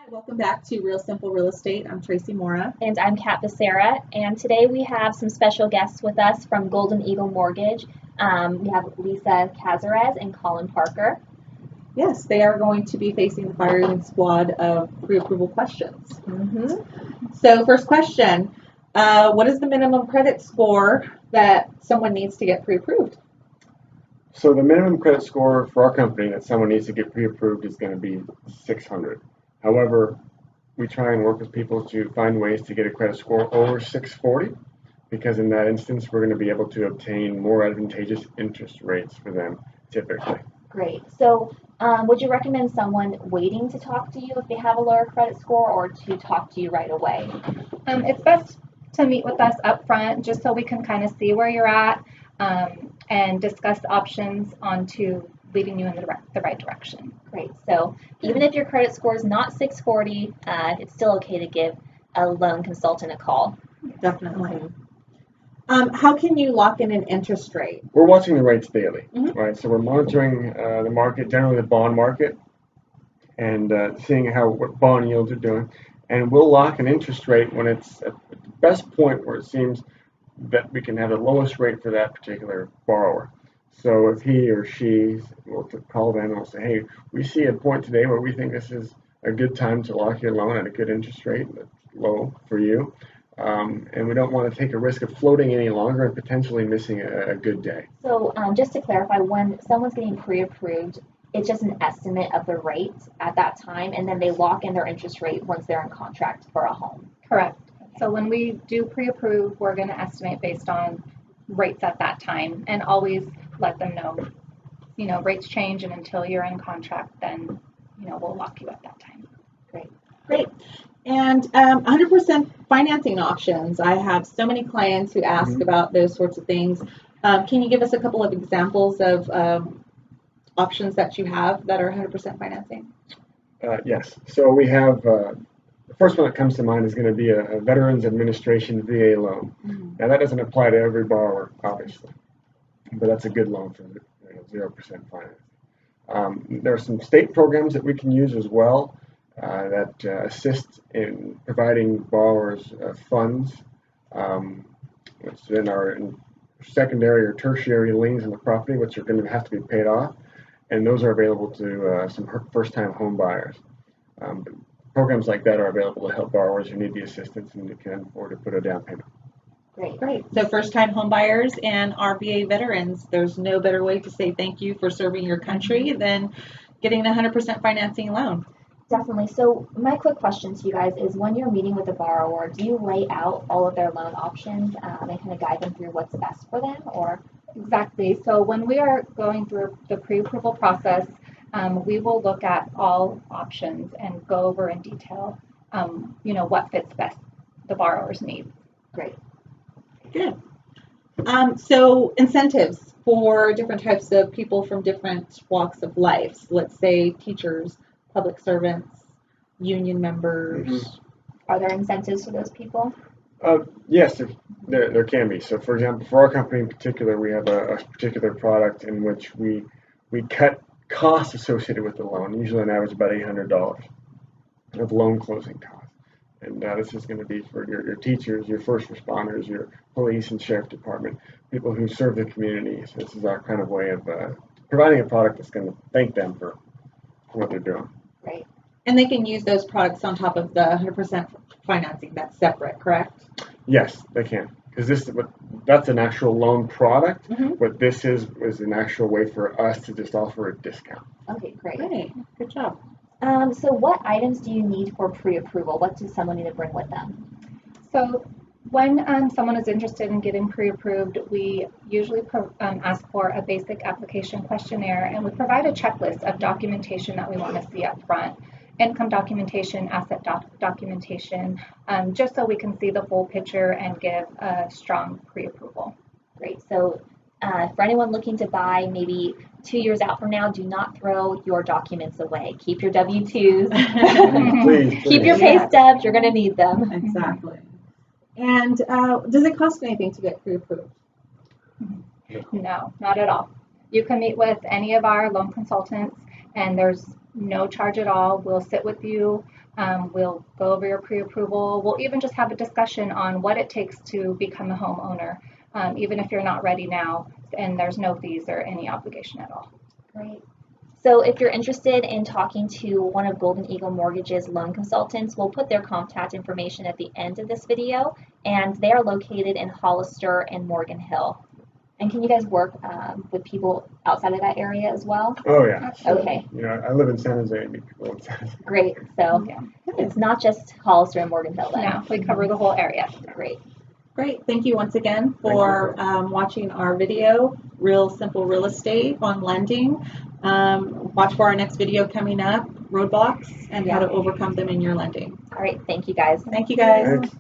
Hi, welcome back to Real Simple Real Estate. I'm Tracee Mora. And I'm Kat Becerra, and today we have some special guests with us from Golden Eagle Mortgage. We have Lisa Cazares and Colin Parker. Yes, they are going to be facing the firing squad of pre-approval questions. So first question, what is the minimum credit score that someone needs to get pre-approved? So the minimum credit score for our company that someone needs to get pre-approved is going to be 600. However, we try and work with people to find ways to get a credit score over 640, because in that instance, we're going to be able to obtain more advantageous interest rates for them typically. Great. So would you recommend someone waiting to talk to you if they have a lower credit score, or to talk to you right away? It's best to meet with us up front just so we can kind of see where you're at and discuss options onto leading you in the right direction. Great. So even if your credit score is not 640, it's still okay to give a loan consultant a call. Definitely. How can you lock in an interest rate? We're watching the rates daily, right? So we're monitoring the market, generally the bond market, and seeing what bond yields are doing. And we'll lock an interest rate when it's at the best point where it seems that we can have the lowest rate for that particular borrower. So if he or she will call them and we'll say, hey, we see a point today where we think this is a good time to lock your loan at a good interest rate that's low for you. And we don't want to take a risk of floating any longer and potentially missing a good day. So just to clarify, when someone's getting pre-approved, it's just an estimate of the rate at that time, and then they lock in their interest rate once they're in contract for a home. Correct. So when we do pre-approve, we're going to estimate based on rates at that time, and always let them know, rates change, and until you're in contract, then, we'll lock you at that time. Great. And 100% financing options. I have so many clients who ask about those sorts of things. Can you give us a couple of examples of options that you have that are 100% financing? Yes. So we have the first one that comes to mind is going to be a Veterans Administration VA loan. Now that doesn't apply to every borrower, obviously, but that's a good loan for 0% financing. There are some state programs that we can use as well that assist in providing borrowers funds, which then are in secondary or tertiary liens on the property, which are going to have to be paid off, and those are available to some first-time home buyers. Programs like that are available to help borrowers who need the assistance and who can afford to put a down payment. Great. So first-time home buyers and RVA veterans, there's no better way to say thank you for serving your country than getting a 100% financing loan. Definitely. So my quick question to you guys is, when you're meeting with a borrower, do you lay out all of their loan options and kind of guide them through what's best for them? Or Exactly. So when we are going through the pre-approval process, we will look at all options and go over in detail, what fits best the borrower's needs. Great. Good. So incentives for different types of people from different walks of life. Let's say teachers, public servants, union members. Are there incentives for those people? Yes, there can be. So for example, for our company in particular, we have a particular product in which we cut costs associated with the loan, usually on average about $800 of loan closing costs. And this is going to be for your teachers, your first responders, your police and sheriff department, people who serve the community. So this is our kind of way of providing a product that's going to thank them for what they're doing. Great. And they can use those products on top of the 100% financing. That's separate, correct? Yes, they can. Because that's an actual loan product. What this is an actual way for us to just offer a discount. Okay, great. Good job. So what items do you need for pre-approval? What does someone need to bring with them? So when someone is interested in getting pre-approved, we usually ask for a basic application questionnaire, and we provide a checklist of documentation that we want to see up front. Income documentation, asset documentation, just so we can see the full picture and give a strong pre-approval. Great. So for anyone looking to buy maybe 2 years out from now, do not throw your documents away. Keep your W-2s. Please. Keep your pay stubs. You're going to need them. Exactly. And does it cost anything to get pre-approved? No, not at all. You can meet with any of our loan consultants, and there's no charge at all. We'll sit with you We'll go over your pre-approval. We'll even just have a discussion on what it takes to become a homeowner, even if you're not ready now, and there's no fees or any obligation at all. Great. So if you're interested in talking to one of Golden Eagle Mortgage's loan consultants, we'll put their contact information at the end of this video, and they are located in Hollister and Morgan Hill. And can you guys work with people outside of that area as well? Oh, yeah. Okay, You know, I live in San Jose and meet people in San Jose. great. So Yeah. it's not just Hollister and Morgan Hill then. No, we cover the whole area. Great. Great. Thank you once again for watching our video, Real Simple Real Estate on Lending. Watch for our next video coming up, roadblocks and how to overcome them in your lending. All right, thank you guys. Thank you guys. Thanks.